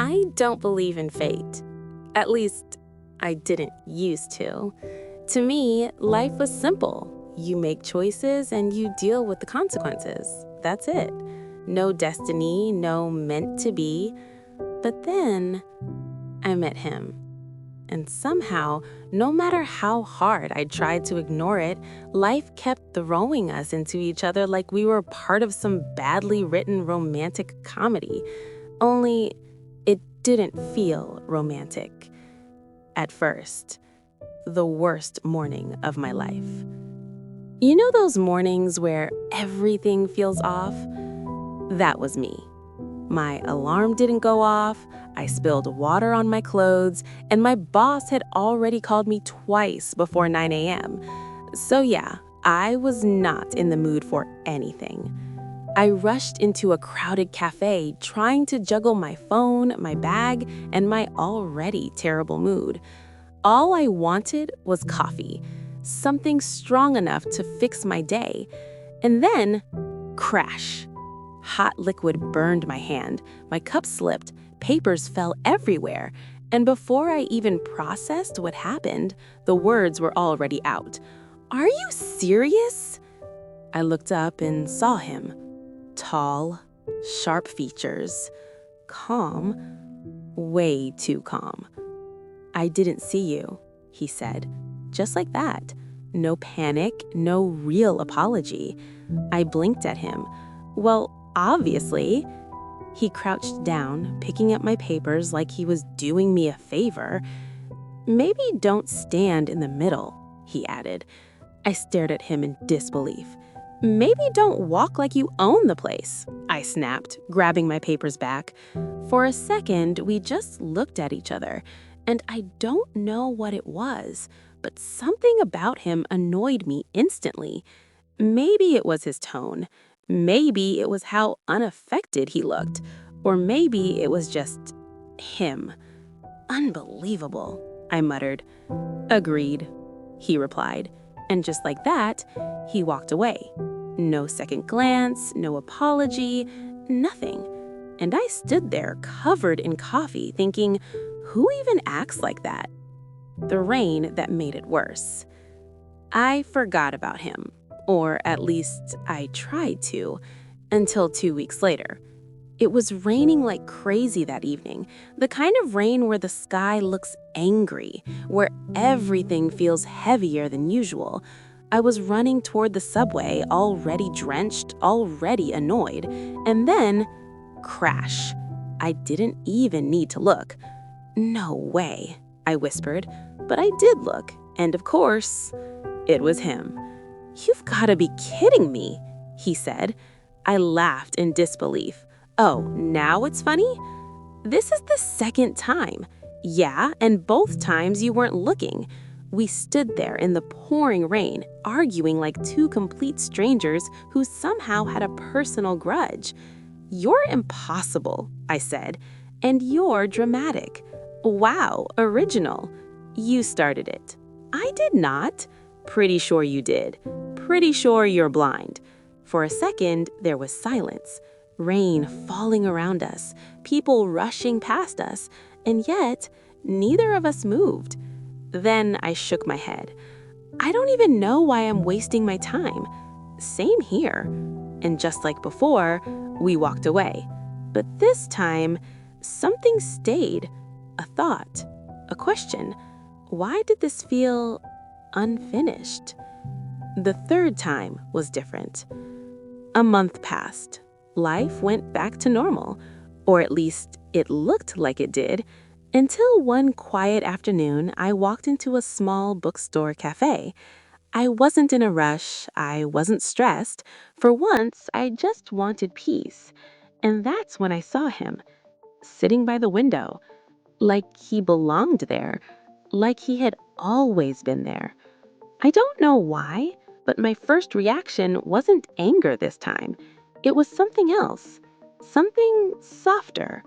I don't believe in fate. At least, I didn't used to. To me, life was simple. You make choices and you deal with the consequences. That's it. No destiny, no meant to be. But then, I met him. And somehow, no matter how hard I tried to ignore it, life kept throwing us into each other like we were part of some badly written romantic comedy. Only, it didn't feel romantic. At first, the worst morning of my life. You know those mornings where everything feels off? That was me. My alarm didn't go off, I spilled water on my clothes, and my boss had already called me twice before 9 a.m. So yeah, I was not in the mood for anything. I rushed into a crowded cafe trying to juggle my phone, my bag, and my already terrible mood. All I wanted was coffee, something strong enough to fix my day. And then, crash. Hot liquid burned my hand, my cup slipped, papers fell everywhere, and before I even processed what happened, the words were already out. "Are you serious?" I looked up and saw him. Tall, sharp features, calm, way too calm. "I didn't see you," he said, just like that. No panic, no real apology. I blinked at him. Well, obviously. He crouched down, picking up my papers like he was doing me a favor. "Maybe don't stand in the middle," he added. I stared at him in disbelief. "Maybe don't walk like you own the place," I snapped, grabbing my papers back. For a second, we just looked at each other, and I don't know what it was, but something about him annoyed me instantly. Maybe it was his tone. Maybe it was how unaffected he looked. Or maybe it was just him. "Unbelievable," I muttered. "Agreed," he replied. And just like that, he walked away. No second glance, no apology, nothing. And I stood there covered in coffee thinking, who even acts like that? The rain that made it worse. I forgot about him, or at least I tried to, until 2 weeks later. It was raining like crazy that evening, the kind of rain where the sky looks angry, where everything feels heavier than usual. I was running toward the subway, already drenched, already annoyed, and then, crash. I didn't even need to look. "No way," I whispered, but I did look, and of course, it was him. "You've got to be kidding me," he said. I laughed in disbelief. "Oh, now it's funny? This is the second time." "Yeah, and both times you weren't looking." We stood there in the pouring rain, arguing like two complete strangers who somehow had a personal grudge. "You're impossible," I said, "and you're dramatic. Wow, original. You started it." "I did not." "Pretty sure you did. Pretty sure you're blind." For a second, there was silence. Rain falling around us, people rushing past us, and yet, neither of us moved. Then I shook my head. "I don't even know why I'm wasting my time." "Same here." And just like before, we walked away. But this time, something stayed. A thought, a question. Why did this feel unfinished? The third time was different. A month passed. Life went back to normal, or at least it looked like it did, until one quiet afternoon I walked into a small bookstore cafe. I wasn't in a rush, I wasn't stressed. For once, I just wanted peace. And that's when I saw him, sitting by the window, like he belonged there, like he had always been there. I don't know why, but my first reaction wasn't anger this time. It was something else, something softer.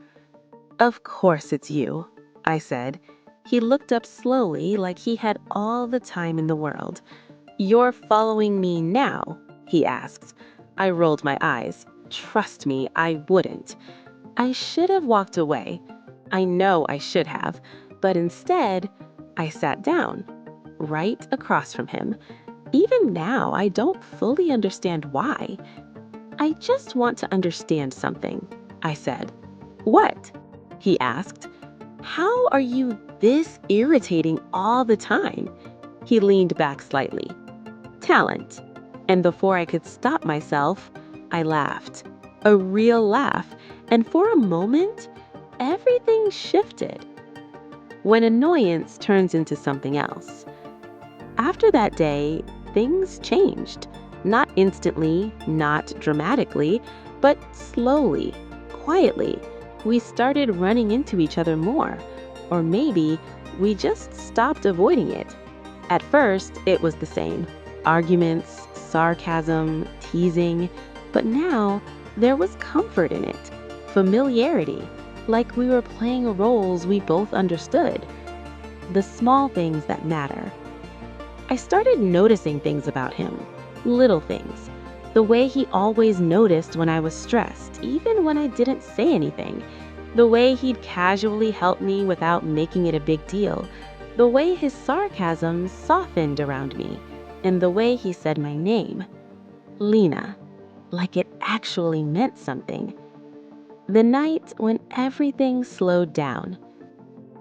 "Of course it's you," I said. He looked up slowly like he had all the time in the world. "You're following me now?" he asked. I rolled my eyes. Trust me, I wouldn't. I should have walked away. I know I should have, but instead, I sat down, right across from him. Even now, I don't fully understand why. I just want to understand something, I said. What? He asked. How are you this irritating all the time? He leaned back slightly. Talent. And before I could stop myself, I laughed. A real laugh. And for a moment, everything shifted. When annoyance turns into something else. After that day, things changed. Not instantly, not dramatically, but slowly, quietly. We started running into each other more. Or maybe we just stopped avoiding it. At first, it was the same. Arguments, sarcasm, teasing. But now, there was comfort in it. Familiarity. Like we were playing roles we both understood. The small things that matter. I started noticing things about him. Little things. The way he always noticed when I was stressed, even when I didn't say anything. The way he'd casually help me without making it a big deal. The way his sarcasm softened around me. And the way he said my name. Lena. Like it actually meant something. The night when everything slowed down.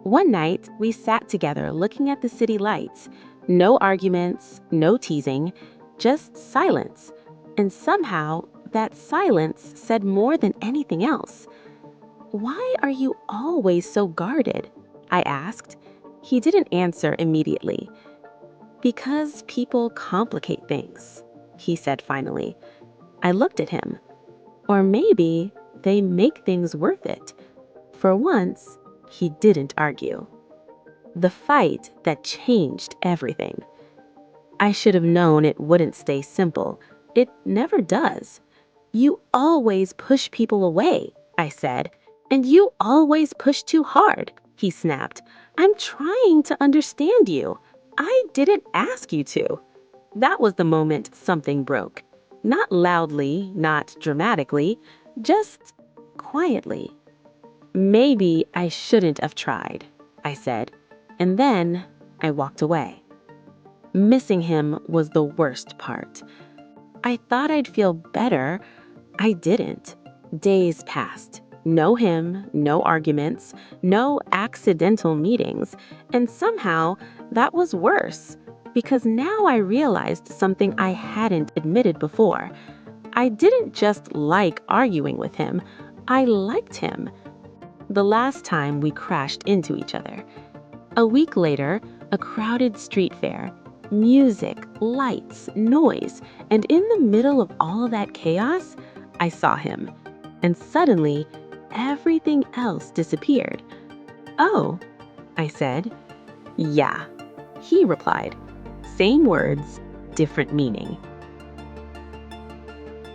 One night, we sat together looking at the city lights. No arguments, no teasing, just silence. And somehow, that silence said more than anything else. Why are you always so guarded? I asked. He didn't answer immediately. Because people complicate things, he said finally. I looked at him. Or maybe they make things worth it. For once, he didn't argue. The fight that changed everything. I should have known it wouldn't stay simple. It never does. You always push people away, I said. And you always push too hard, he snapped. I'm trying to understand you. I didn't ask you to. That was the moment something broke. Not loudly, not dramatically, just quietly. Maybe I shouldn't have tried, I said. And then I walked away. Missing him was the worst part. I thought I'd feel better. I didn't. Days passed. No him, no arguments, no accidental meetings. And somehow that was worse because now I realized something I hadn't admitted before. I didn't just like arguing with him. I liked him. The last time we crashed into each other. A week later, a crowded street fair. Music, lights, noise, and in the middle of all that chaos, I saw him. And suddenly, everything else disappeared. Oh, I said. Yeah, he replied. Same words, different meaning.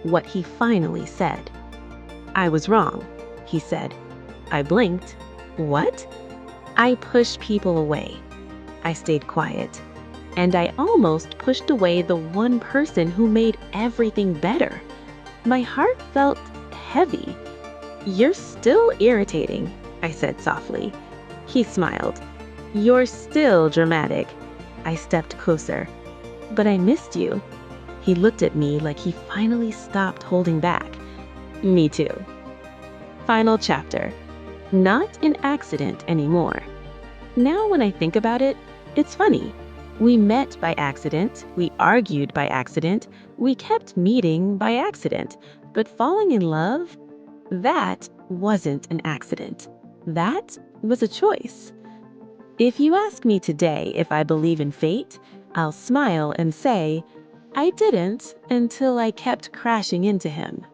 What he finally said. I was wrong, he said. I blinked. What? I pushed people away. I stayed quiet. And I almost pushed away the one person who made everything better. My heart felt heavy. You're still irritating, I said softly. He smiled. You're still dramatic. I stepped closer. But I missed you. He looked at me like he finally stopped holding back. Me too. Final chapter. Not an accident anymore. Now when I think about it, it's funny. We met by accident, we argued by accident, we kept meeting by accident, but falling in love? That wasn't an accident. That was a choice. If you ask me today if I believe in fate, I'll smile and say, I didn't until I kept crashing into him.